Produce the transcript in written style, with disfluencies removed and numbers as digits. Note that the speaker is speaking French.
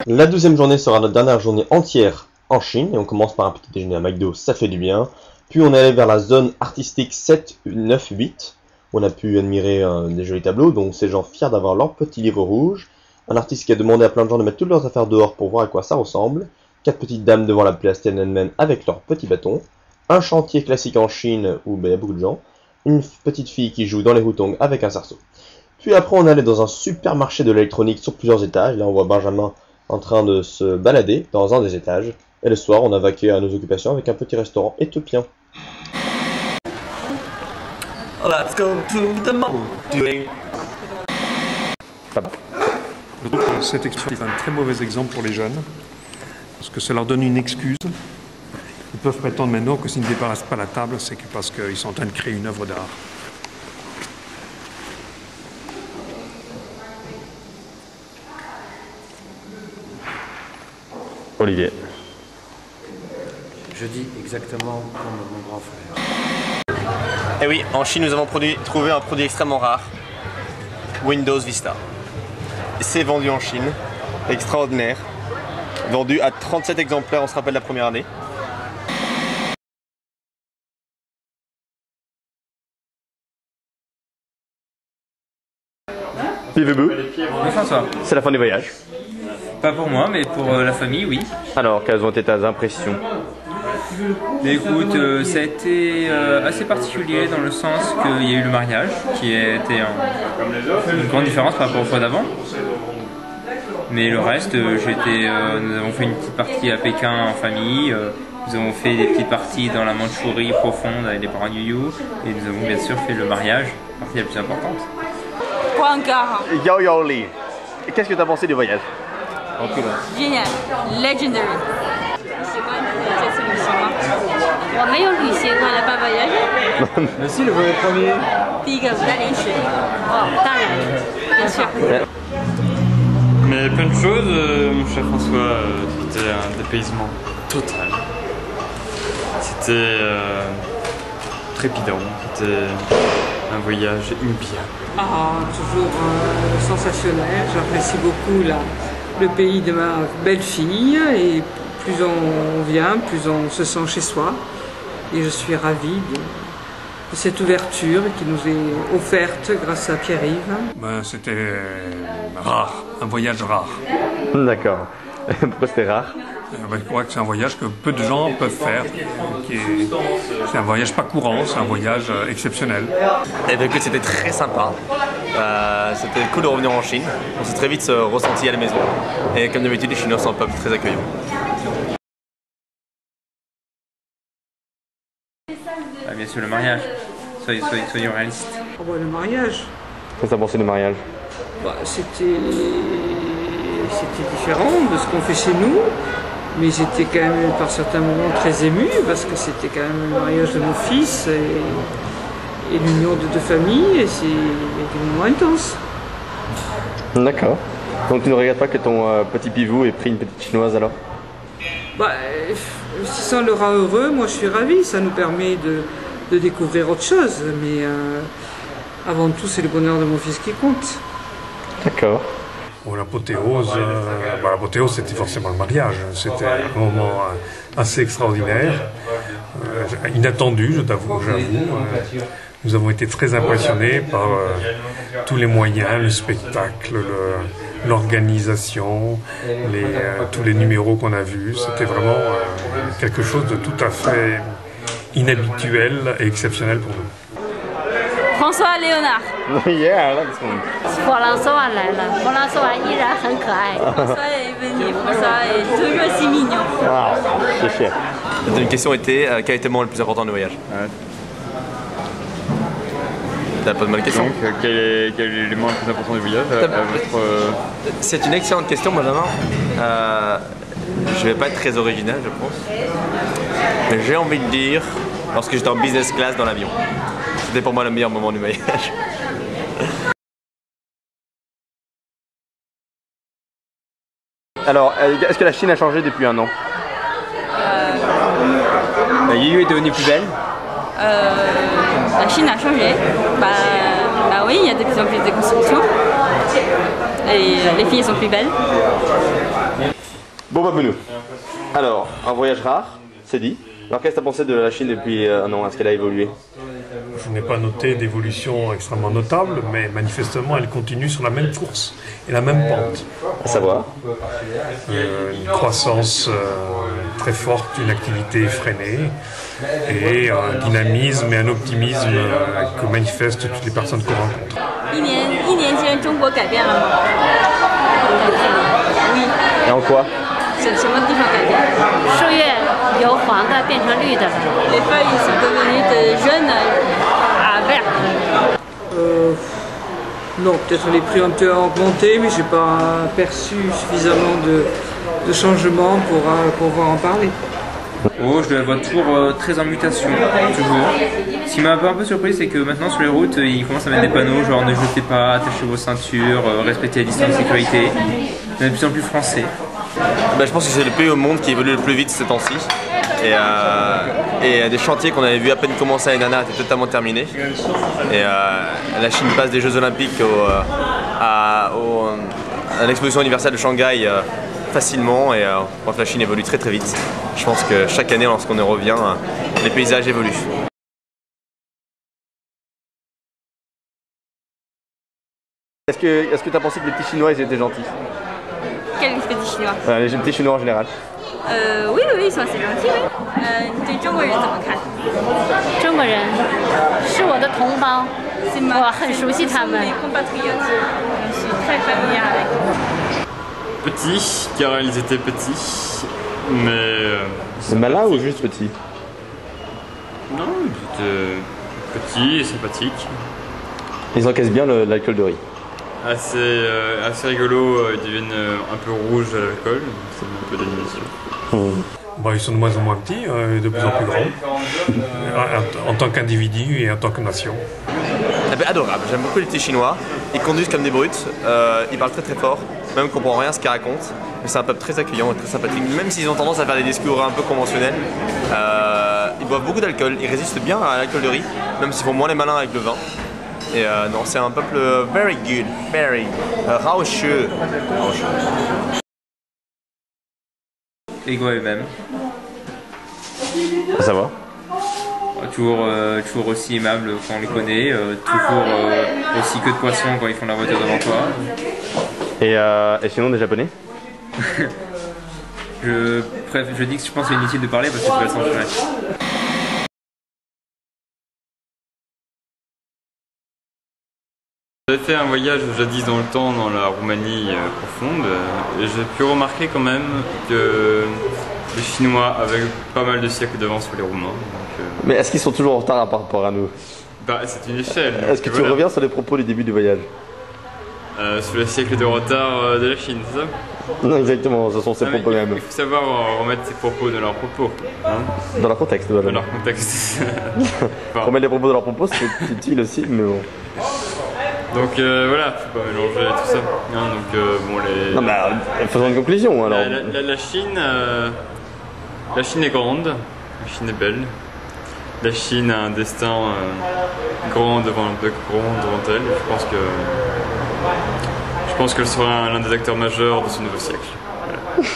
La 12e journée sera notre dernière journée entière en Chine, et on commence par un petit déjeuner à McDo, ça fait du bien. Puis on est allé vers la zone artistique 7, 9, 8, où on a pu admirer des jolis tableaux, dont ces gens fiers d'avoir leur petit livre rouge. Un artiste qui a demandé à plein de gens de mettre toutes leurs affaires dehors pour voir à quoi ça ressemble. 4 petites dames devant la place Tiananmen avec leurs petits bâtons. Un chantier classique en Chine où il y a beaucoup de gens. Une petite fille qui joue dans les hutongs avec un cerceau. Puis après on est allé dans un supermarché de l'électronique sur plusieurs étages. Là on voit Benjamin en train de se balader dans un des étages. Et le soir, on a vaqué à nos occupations avec un petit restaurant éthiopien. Let's go to the mall. Je trouve que cette expérience est un très mauvais exemple pour les jeunes, parce que ça leur donne une excuse. Ils peuvent prétendre maintenant que s'ils ne débarrassent pas la table, c'est parce qu'ils sont en train de créer une œuvre d'art. Olivier. Je dis exactement comme mon grand frère. Et oui, en Chine, nous avons trouvé un produit extrêmement rare. Windows Vista. C'est vendu en Chine. Extraordinaire. Vendu à 37 exemplaires, on se rappelle la première année. C'est la fin du voyage. Pas pour moi, mais pour la famille, oui. Alors, quelles ont été tes impressions? Mais écoute, ça a été assez particulier dans le sens qu'il y a eu le mariage, qui a été une grande différence par rapport aux fois d'avant. Mais le reste, nous avons fait une petite partie à Pékin en famille, nous avons fait des petites parties dans la Mandchourie profonde avec les parents Yu, et nous avons bien sûr fait le mariage, la partie la plus importante. Yao Yao Li. Qu'est-ce que tu as pensé du voyage? Génial, legendary. 我没有旅行，我来办voyage。Mais si, le voyage premier. 第一个在临时，当然，bien sûr。 Mais plein de choses, mon cher François, c'était un dépaysement total. C'était trépidant, c'était un voyage inoubliable. Toujours sensationnel, j'apprécie beaucoup le pays de ma belle-fille et plus on vient, plus on se sent chez soi. Et je suis ravie de cette ouverture qui nous est offerte grâce à Pierre-Yves. Ben, c'était rare, un voyage rare. D'accord. Pourquoi c'était rare? Ben, je crois que c'est un voyage que peu de gens peuvent faire. C'est un voyage pas courant, c'est un voyage exceptionnel. Et donc c'était très sympa. C'était cool de revenir en Chine. On s'est très vite ressenti à la maison. Et comme d'habitude, les Chinois sont un peuple très accueillant. Ah, bien sûr, le mariage. Soyons réalistes. Oh, bah, le mariage, Qu'est-ce que tu as pensé du mariage? bah, c'était différent de ce qu'on fait chez nous. Mais j'étais quand même par certains moments très ému parce que c'était quand même le mariage de mon fils et l'union de deux familles et c'est des moments intenses. D'accord. Donc tu ne regrettes pas que ton petit pivot ait pris une petite chinoise alors? Bah, si ça le rend heureux, moi je suis ravie, ça nous permet de découvrir autre chose. Mais avant tout, c'est le bonheur de mon fils qui compte. D'accord. Bon, l'apothéose, c'était forcément le mariage. C'était un moment assez extraordinaire, inattendu, j'avoue. Nous avons été très impressionnés par tous les moyens, le spectacle, l'organisation, tous les numéros qu'on a vus. C'était vraiment quelque chose de tout à fait inhabituel et exceptionnel pour nous. François Léonard. Yeah, I like this one. 弗朗索瓦来了，弗朗索瓦依然很可爱。François est venu, François est toujours si mignon. Wow, c'est cher. Une question était quel était le moment le plus important du voyage? T'as pas de mal question. Donc, quel est l'élément le plus important du voyage à votre... C'est une excellente question, Benjamin. Je vais pas être très original, je pense. Mais j'ai envie de dire, lorsque j'étais en business class dans l'avion. C'était pour moi le meilleur moment du voyage. Alors, est-ce que la Chine a changé depuis un an? La Yu est devenue plus belle. La Chine a changé. Bah oui, il y a de plus en plus de constructions. Et les filles sont plus belles. Bon bah Benoît. Alors, un voyage rare, c'est dit. Alors qu'est-ce que tu as pensé de la Chine depuis un an? Est-ce qu'elle a évolué? Je n'ai pas noté d'évolution extrêmement notable, mais manifestement elle continue sur la même course et la même pente. À savoir Une croissance très forte, une activité freinée et un dynamisme et un optimisme que manifestent toutes les personnes qu'on rencontre. 一年间，中国改变了吗？ Et en quoi? 什么地方改变？树叶由黄的变成绿的了。Les feuilles sont devenues de jaunes à vert. Non, peut-être les prix ont un peu augmenté, mais je n'ai pas perçu suffisamment de changements pour pouvoir en parler. Oh, je la vois toujours très en mutation, toujours. Ce qui m'a un peu surpris, c'est que maintenant sur les routes, ils commencent à mettre des panneaux genre ne jetez pas, attachez vos ceintures, respectez la distance de sécurité. C'est de plus en plus français. Bah, je pense que c'est le pays au monde qui évolue le plus vite ces temps-ci. Et des chantiers qu'on avait vu à peine commencer à Nana étaient totalement terminés. Et la Chine passe des Jeux Olympiques à l'exposition universelle de Shanghai facilement. Et bref, la Chine évolue très très vite. Je pense que chaque année, lorsqu'on y revient, les paysages évoluent. Est-ce que tu as pensé que les petits Chinois ils étaient gentils? Quels petits chinois? Les petits Chinois en général. Oui, ils sont assez gentils, oui. 你对中国人怎么看？中国人是我的同胞，我很熟悉他们。Je suis très familière avec eux. Petits, car ils étaient petits, mais... C'est malin ou juste petit? Non, ils étaient petits et sympathiques. Ils encaissent bien l'alcool de riz. Assez rigolo, ils deviennent un peu rouges à l'alcool, ça met un peu d'animation. Bon, ils sont de moins en moins petits, de plus en plus grands, en tant qu'individus et en tant que nation. Adorable, j'aime beaucoup les petits Chinois. Ils conduisent comme des brutes, ils parlent très très fort, même qu'on ne comprend rien à ce qu'ils racontent. Mais c'est un peuple très accueillant et très sympathique. Même s'ils ont tendance à faire des discours un peu conventionnels, ils boivent beaucoup d'alcool, ils résistent bien à l'alcool de riz, même s'ils font moins les malins avec le vin. Et non, c'est un peuple very good, very raucheux. Égaux à eux-mêmes. Ça va? Toujours aussi aimables quand on les connaît, toujours aussi que de poissons quand ils font la voiture devant toi. Et sinon des Japonais? Je dis que je pense que c'est inutile de parler parce que tu vas s'en changer. J'avais fait un voyage jadis dans le temps dans la Roumanie profonde et j'ai pu remarquer quand même que les Chinois avaient pas mal de siècles d'avance sur les Roumains. Donc, Mais est-ce qu'ils sont toujours en retard par rapport à nous? Bah, c'est une échelle. Est-ce que tu reviens sur les propos du début du voyage? Sur le siècle de retard de la Chine, c'est ça? Non, exactement, ce sont ses propos même. Il faut savoir remettre ses propos dans leurs propos. Hein, dans leur contexte, voilà. Dans leur contexte. Remettre les propos dans leurs propos, c'est utile aussi, mais bon. Donc voilà, faut pas mélanger tout ça. Hein, donc bon, Non, mais faisons une conclusion alors. La Chine est grande, la Chine est belle. La Chine a un destin grand devant elle. Je pense qu'elle sera l'un des acteurs majeurs de ce nouveau siècle. Voilà.